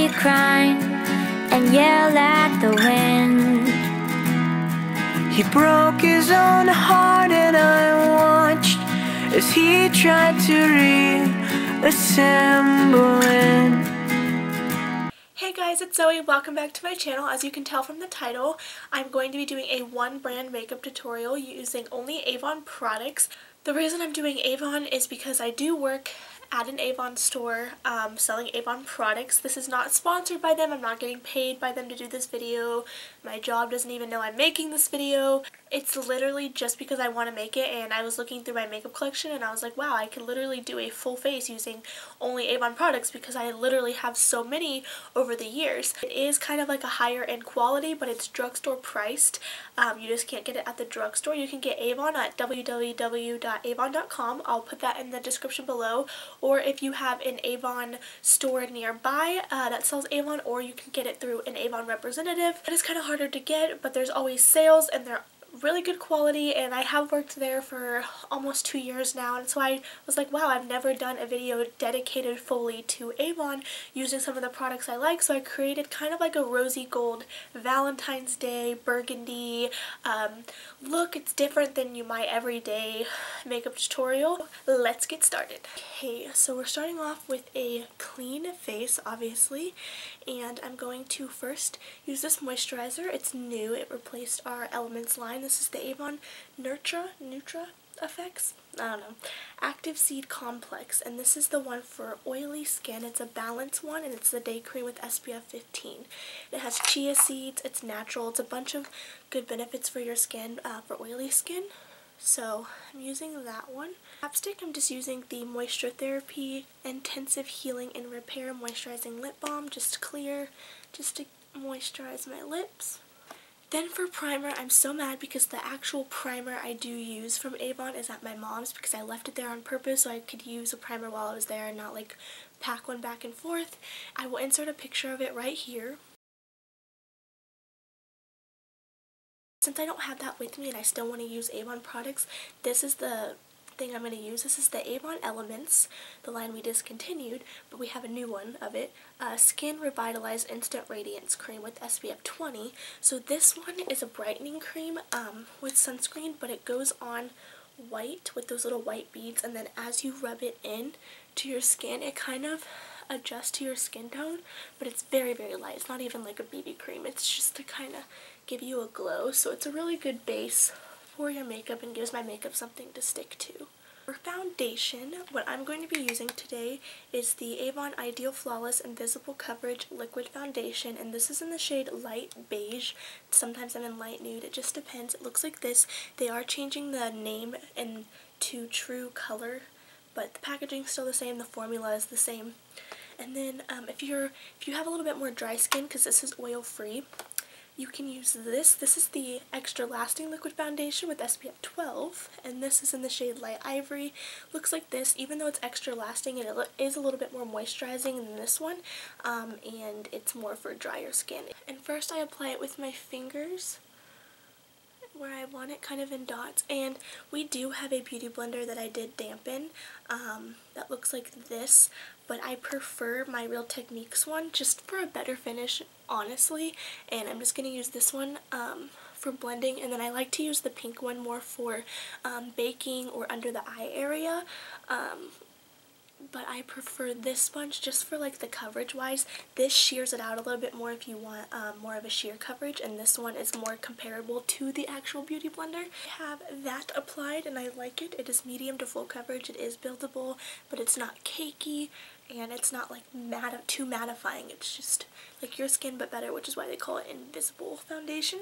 me cry and yell at the wind. He broke his own heart and I watched as he tried to reassemble it. Hey guys, it's Zoe. Welcome back to my channel. As you can tell from the title, I'm going to be doing a one brand makeup tutorial using only Avon products. The reason I'm doing Avon is because I do work at an Avon store selling Avon products. This is not sponsored by them. I'm not getting paid by them to do this video. My job doesn't even know I'm making this video. It's literally just because I want to make it, and I was looking through my makeup collection and I was like, wow, I could literally do a full face using only Avon products because I literally have so many over the years. It is kind of like a higher end quality, but it's drugstore priced. You just can't get it at the drugstore. You can get Avon at www.avon.com. I'll put that in the description below. Or if you have an Avon store nearby that sells Avon, or you can get it through an Avon representative. It is kind of harder to get, but there's always sales and they're really good quality, and I have worked there for almost 2 years now, and so I was like, wow, I've never done a video dedicated fully to Avon using some of the products I like, so I created kind of like a rosy gold Valentine's Day burgundy look. It's different than my everyday makeup tutorial. Let's get started. Okay, so we're starting off with a clean face, obviously, and I'm going to first use this moisturizer. It's new. It replaced our Elements line. This is the Avon Nutra Effects? I don't know. Active Seed Complex, and this is the one for oily skin. It's a balanced one, and it's the day cream with SPF 15. It has chia seeds. It's natural. It's a bunch of good benefits for your skin, for oily skin. So I'm using that one. Lipstick, I'm just using the Moisture Therapy Intensive Healing and Repair Moisturizing Lip Balm, just clear, just to moisturize my lips. Then for primer, I'm so mad because the actual primer I do use from Avon is at my mom's because I left it there on purpose so I could use a primer while I was there and not like pack one back and forth. I will insert a picture of it right here. Since I don't have that with me and I still want to use Avon products, this is the thing I'm going to use. This is the Avon Elements, the line we discontinued, but we have a new one of it. Skin Revitalize Instant Radiance Cream with SPF 20. So this one is a brightening cream with sunscreen, but it goes on white with those little white beads, and then as you rub it in to your skin, it kind of adjusts to your skin tone, but it's very, very light. It's not even like a BB cream. It's just to kind of give you a glow. So it's a really good base for your makeup and gives my makeup something to stick to. For foundation, what I'm going to be using today is the Avon Ideal Flawless Invisible Coverage Liquid Foundation, and this is in the shade Light Beige. Sometimes I'm in Light Nude. It just depends. It looks like this. They are changing the name to True Color, but the packaging's still the same. The formula is the same. And then if you have a little bit more dry skin, because this is oil free, you can use this. This is the Extra Lasting Liquid Foundation with SPF 12, and this is in the shade Light Ivory. Looks like this, even though it's extra lasting, and it is a little bit more moisturizing than this one, and it's more for drier skin. And first I apply it with my fingers where I want it, kind of in dots, and we do have a beauty blender that I did dampen that looks like this, but I prefer my Real Techniques one just for a better finish, honestly, and I'm just going to use this one for blending, and then I like to use the pink one more for baking or under the eye area, but I prefer this sponge just for like the coverage wise. This shears it out a little bit more if you want more of a sheer coverage, and this one is more comparable to the actual beauty blender. I have that applied and I like it. It is medium to full coverage. It is buildable, but it's not cakey, and it's not like too mattifying. It's just like your skin but better, which is why they call it Invisible Foundation.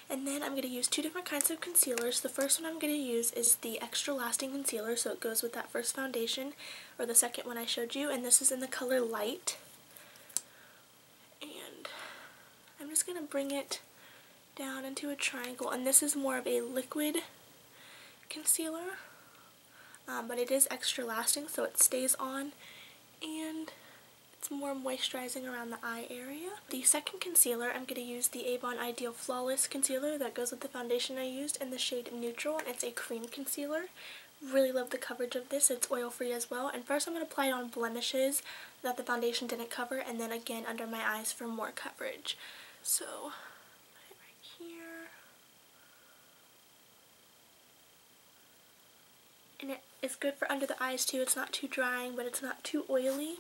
And then I'm going to use two different kinds of concealers. The first one I'm going to use is the Extra Lasting Concealer, so it goes with that first foundation, or the second one I showed you, and this is in the color Light. And I'm just going to bring it down into a triangle, and this is more of a liquid concealer, but it is extra lasting, so it stays on, and it's more moisturizing around the eye area. The second concealer, I'm going to use the Avon Ideal Flawless Concealer that goes with the foundation I used in the shade Neutral, and it's a cream concealer. Really love the coverage of this. It's oil free as well. And first I'm going to apply it on blemishes that the foundation didn't cover, and then again under my eyes for more coverage. So put it right here. And it is good for under the eyes too. It's not too drying, but it's not too oily.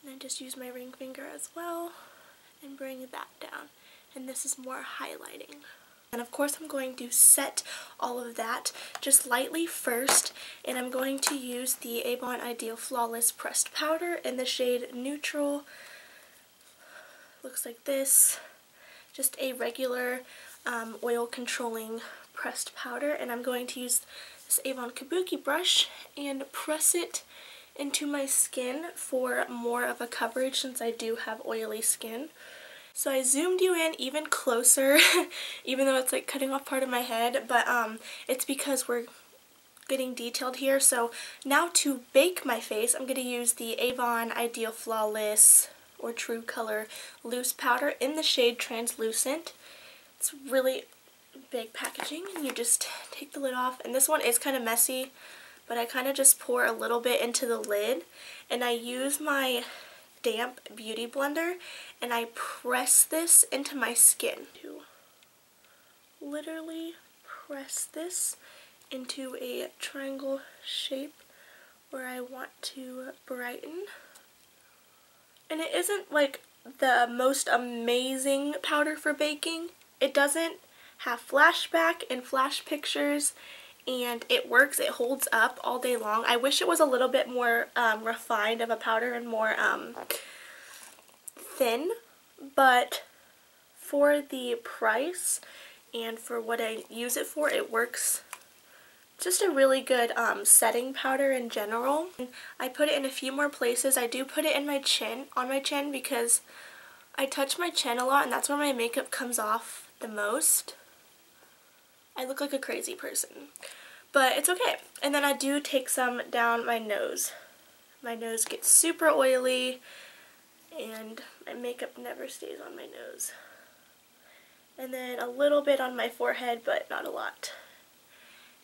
And I just use my ring finger as well and bring that down. And this is more highlighting. And of course I'm going to set all of that just lightly first, and I'm going to use the Avon Ideal Flawless Pressed Powder in the shade Neutral. Looks like this. Just a regular oil controlling pressed powder, and I'm going to use this Avon Kabuki brush and press it into my skin for more of a coverage since I do have oily skin. So I zoomed you in even closer, even though it's like cutting off part of my head, but it's because we're getting detailed here. So now to bake my face, I'm going to use the Avon Ideal Flawless or True Color Loose Powder in the shade Translucent. It's really big packaging, and you just take the lid off, and this one is kind of messy, but I kind of just pour a little bit into the lid, and I use my damp beauty blender and I press this into my skin. To literally press this into a triangle shape where I want to brighten. And it isn't like the most amazing powder for baking. It doesn't have flashback and flash pictures, and it works. It holds up all day long. I wish it was a little bit more refined of a powder and more thin, but for the price and for what I use it for, it works. Just a really good setting powder in general. I put it in a few more places. I do put it in my chin, on my chin, because I touch my chin a lot, and that's where my makeup comes off the most. I look like a crazy person, but it's okay. And then I do take some down my nose. My nose gets super oily, and my makeup never stays on my nose. And then a little bit on my forehead, but not a lot.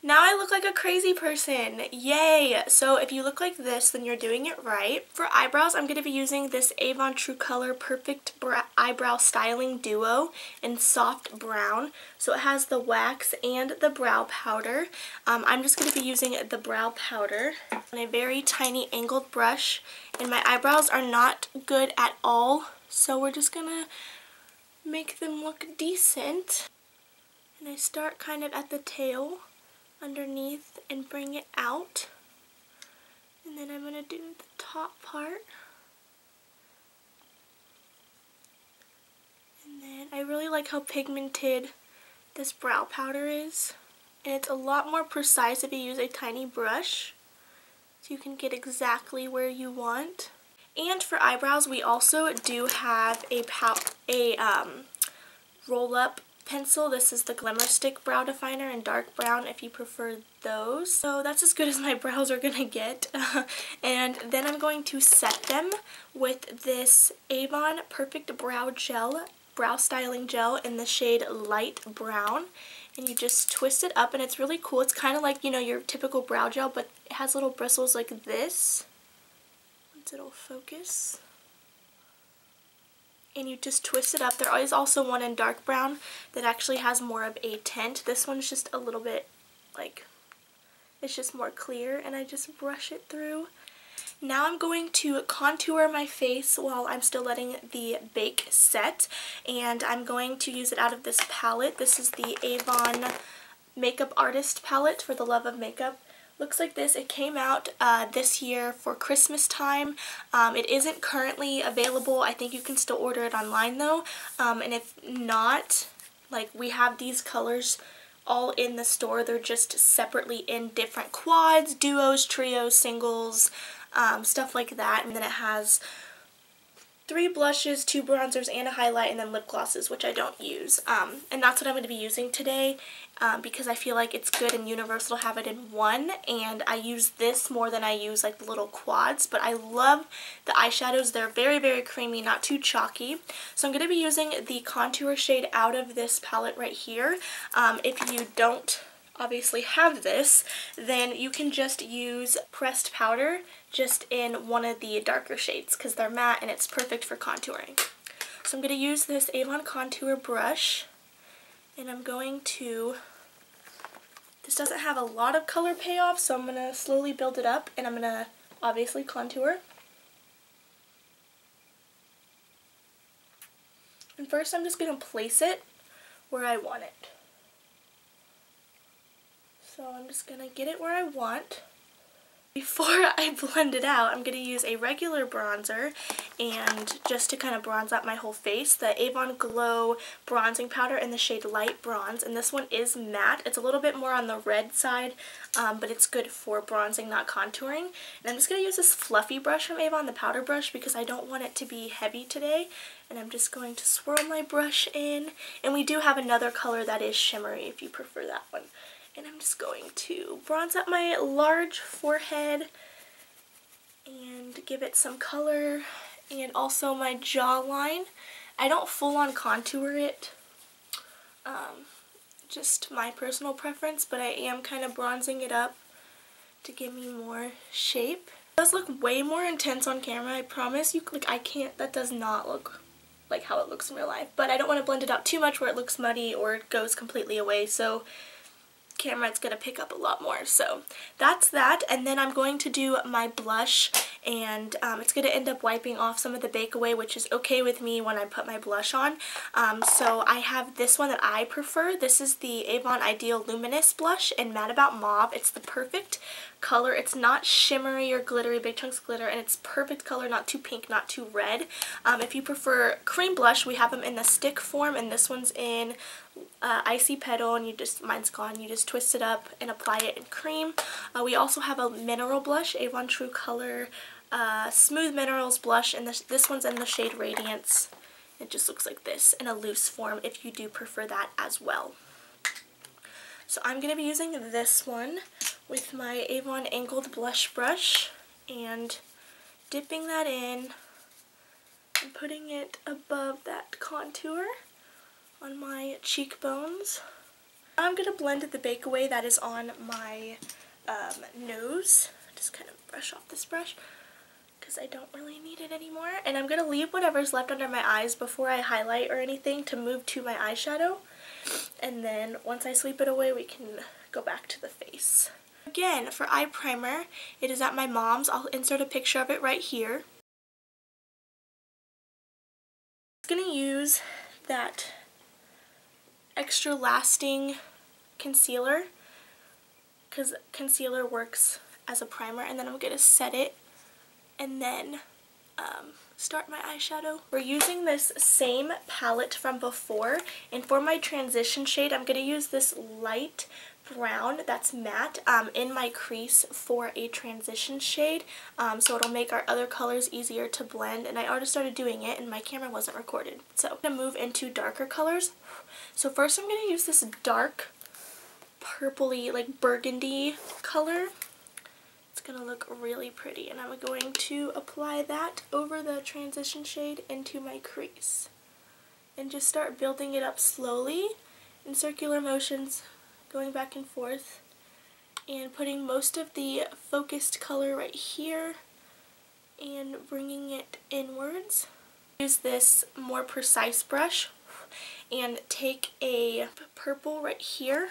Now I look like a crazy person. Yay! So if you look like this, then you're doing it right. For eyebrows, I'm going to be using this Avon True Color Perfect Eyebrow Styling Duo in soft brown. So it has the wax and the brow powder. I'm just going to be using the brow powder on a very tiny angled brush. And my eyebrows are not good at all, so we're just going to make them look decent. And I start kind of at the tail underneath and bring it out, and then I'm going to do the top part, and then I really like how pigmented this brow powder is, and it's a lot more precise if you use a tiny brush, so you can get exactly where you want. And for eyebrows, we also do have a roll-up pencil. This is the Glimmer Stick Brow Definer in dark brown if you prefer those. So that's as good as my brows are gonna get. And then I'm going to set them with this Avon Perfect Brow Gel, Brow Styling Gel in the shade Light Brown. And you just twist it up, and it's really cool. It's kind of like, you know, your typical brow gel, but it has little bristles like this. Once it'll focus. And you just twist it up. There is also one in dark brown that actually has more of a tint. This one's just a little bit like, it's just more clear, and I just brush it through. Now I'm going to contour my face while I'm still letting the bake set, and I'm going to use it out of this palette. This is the Avon Makeup Artist palette for the love of makeup. Looks like this. It came out this year for Christmas time. It isn't currently available. I think you can still order it online though. And if not, like, we have these colors all in the store. They're just separately in different quads, duos, trios, singles, stuff like that. And then it has 3 blushes, 2 bronzers, and a highlight, and then lip glosses, which I don't use. And that's what I'm going to be using today because I feel like it's good and universal to have it in one, and I use this more than I use like the little quads, but I love the eyeshadows. They're very, very creamy, not too chalky. So I'm going to be using the contour shade out of this palette right here. If you don't obviously have this, then you can just use pressed powder just in one of the darker shades because they're matte and it's perfect for contouring. So I'm going to use this Avon contour brush, and I'm going to, this doesn't have a lot of color payoff, so I'm going to slowly build it up, and I'm going to obviously contour. And first I'm just going to place it where I want it. So I'm just going to get it where I want. Before I blend it out, I'm going to use a regular bronzer, and just to kind of bronze out my whole face, the Avon Glow bronzing powder in the shade Light Bronze, and this one is matte. It's a little bit more on the red side, but it's good for bronzing, not contouring. And I'm just going to use this fluffy brush from Avon, the powder brush, because I don't want it to be heavy today. And I'm just going to swirl my brush in, and we do have another color that is shimmery if you prefer that one. And I'm just going to bronze up my large forehead and give it some color, and also my jawline. I don't full on contour it, just my personal preference, but I am kind of bronzing it up to give me more shape. It does look way more intense on camera, I promise you. Like, that does not look like how it looks in real life, but I don't want to blend it out too much where it looks muddy or it goes completely away, so camera it's going to pick up a lot more. So that's that, and then I'm going to do my blush, and it's going to end up wiping off some of the bake away, which is okay with me when I put my blush on. So I have this one that I prefer. This is the Avon Ideal Luminous blush in Mad About Mauve. It's the perfect color. It's not shimmery or glittery, big chunks of glitter, and it's perfect color, not too pink, not too red. If you prefer cream blush, we have them in the stick form, and this one's in Icy Petal, and mine's gone, you just twist it up and apply it in cream. We also have a mineral blush, Avon True Color Smooth Minerals blush, and this one's in the shade Radiance. It just looks like this in a loose form if you do prefer that as well. So I'm going to be using this one with my Avon Angled Blush Brush and dipping that in and putting it above that contour on my cheekbones. I'm going to blend the bake away that is on my nose. Just kind of brush off this brush because I don't really need it anymore. And I'm going to leave whatever's left under my eyes before I highlight or anything to move to my eyeshadow. And then once I sweep it away, we can go back to the face. Again, for eye primer, it is at my mom's. I'll insert a picture of it right here. I'm going to use that extra lasting concealer because concealer works as a primer, and then I'm going to set it and then start my eyeshadow. We're using this same palette from before, and for my transition shade I'm going to use this light brown that's matte in my crease for a transition shade, so it'll make our other colors easier to blend, and I already started doing it and my camera wasn't recorded. So I'm going to move into darker colors. So first I'm going to use this dark purpley, like burgundy color. It's going to look really pretty, and I'm going to apply that over the transition shade into my crease and just start building it up slowly in circular motions, going back and forth, and putting most of the focused color right here and bringing it inwards. Use this more precise brush and take a purple right here.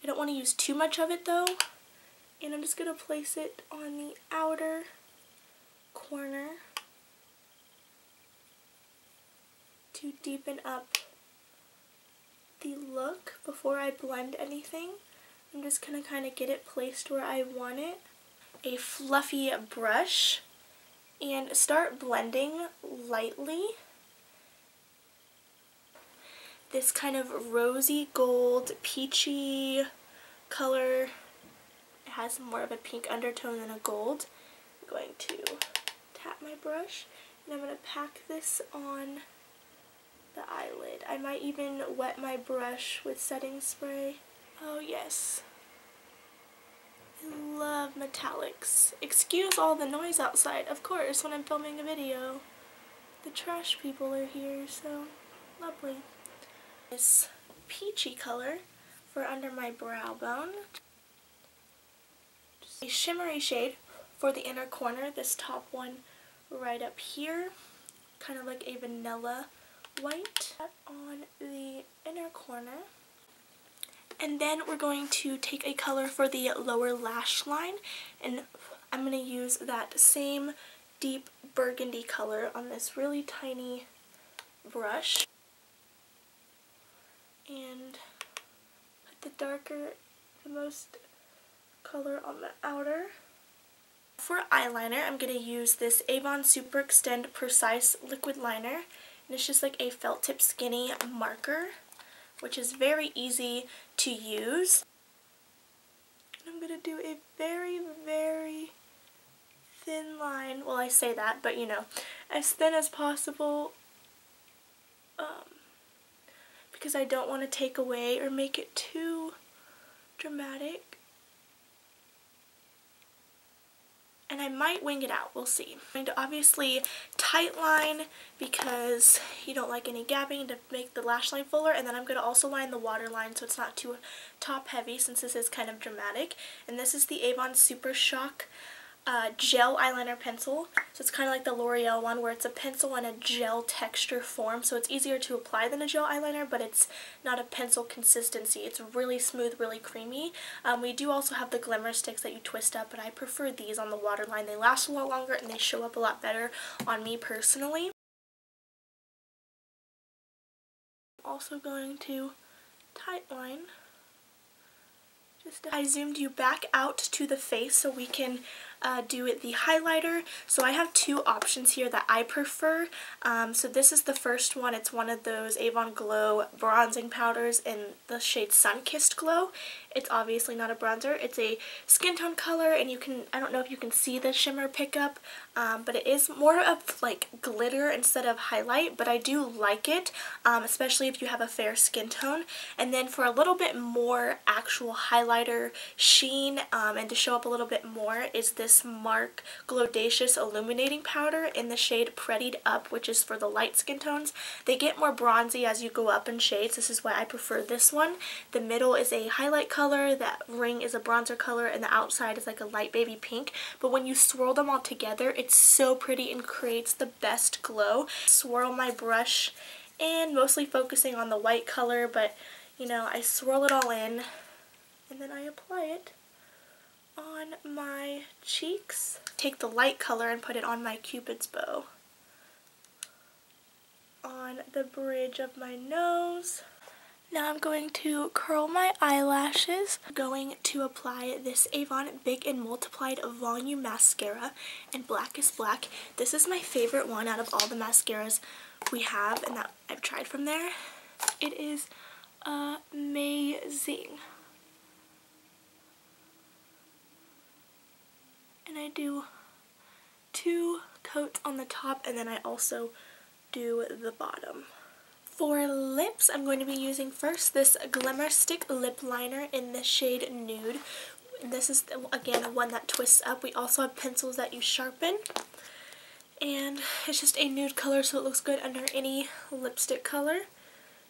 I don't want to use too much of it though, and I'm just going to place it on the outer corner to deepen up the look before I blend anything. I'm just going to kind of get it placed where I want it. A fluffy brush and start blending lightly. This kind of rosy gold, peachy color. It has more of a pink undertone than a gold. I'm going to tap my brush, and I'm going to pack this on the eyelid. I might even wet my brush with setting spray. Oh yes. I love metallics. Excuse all the noise outside, of course, when I'm filming a video. The trash people are here, so lovely. This peachy color for under my brow bone. Just a shimmery shade for the inner corner, this top one right up here, kind of like a vanilla white on the inner corner. And then we're going to take a color for the lower lash line, and I'm going to use that same deep burgundy color on this really tiny brush and put the most color on the outer. For eyeliner, I'm going to use this Avon Super Extend Precise Liquid Liner, and it's just like a felt tip skinny marker, which is very easy to use. And I'm going to do a very, very thin line. Well, I say that, but you know, as thin as possible, because I don't want to take away or make it too dramatic. And I might wing it out, we'll see. I'm going to obviously tight line because you don't like any gapping to make the lash line fuller, and then I'm going to also line the waterline so it's not too top heavy since this is kind of dramatic. And this is the Avon Super Shock gel eyeliner pencil. So it's kind of like the L'Oreal one where it's a pencil and a gel texture form, so it's easier to apply than a gel eyeliner, but it's not a pencil consistency. It's really smooth, really creamy. We do also have the glimmer sticks that you twist up, but I prefer these on the waterline. They last a lot longer and they show up a lot better on me personally. I'm also going to tight line. I zoomed you back out to the face so we can do the highlighter. So I have two options here that I prefer. So this is the first one. It's one of those Avon Glow bronzing powders in the shade Sun-Kissed Glow. It's obviously not a bronzer. It's a skin tone color, and you can, I don't know if you can see the shimmer pickup, but it is more of like glitter instead of highlight, but I do like it, especially if you have a fair skin tone. And then for a little bit more actual highlighter sheen, and to show up a little bit more, is this MARC Glowdacious Illuminating Powder in the shade Prettied Up, which is for the light skin tones. They get more bronzy as you go up in shades. This is why I prefer this one. The middle is a highlight color, that ring is a bronzer color, and the outside is like a light baby pink. But when you swirl them all together, it's so pretty and creates the best glow. Swirl my brush and mostly focusing on the white color, but you know, I swirl it all in and then I apply it on my cheeks. Take the light color and put it on my Cupid's bow, on the bridge of my nose. Now I'm going to curl my eyelashes. I'm going to apply this Avon Big and Multiplied Volume Mascara in Blackest Black. This is my favorite one out of all the mascaras we have and that I've tried from there. It is amazing. And I do 2 coats on the top, and then I also do the bottom. For lips, I'm going to be using first this Glimmer Stick Lip Liner in the shade Nude. And this is, again, one that twists up. We also have pencils that you sharpen. And it's just a nude color, so it looks good under any lipstick color.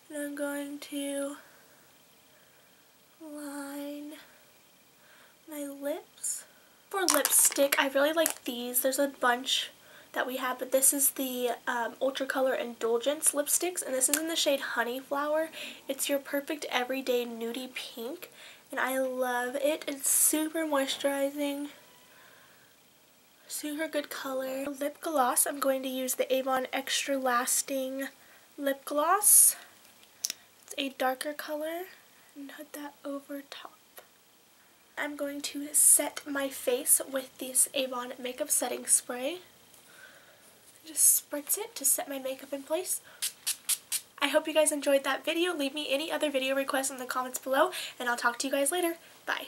And I'm going to line my lips. For lipstick, I really like these. There's a bunch that we have, but this is the Ultra Color Indulgence lipsticks, and this is in the shade Honey Flower. It's your perfect everyday nudie pink, and I love it. It's super moisturizing, super good color. Lip gloss, I'm going to use the Avon Extra Lasting Lip Gloss. It's a darker color, and put that over top. I'm going to set my face with this Avon Makeup Setting Spray. Just spritz it to set my makeup in place. I hope you guys enjoyed that video. Leave me any other video requests in the comments below, and I'll talk to you guys later. Bye.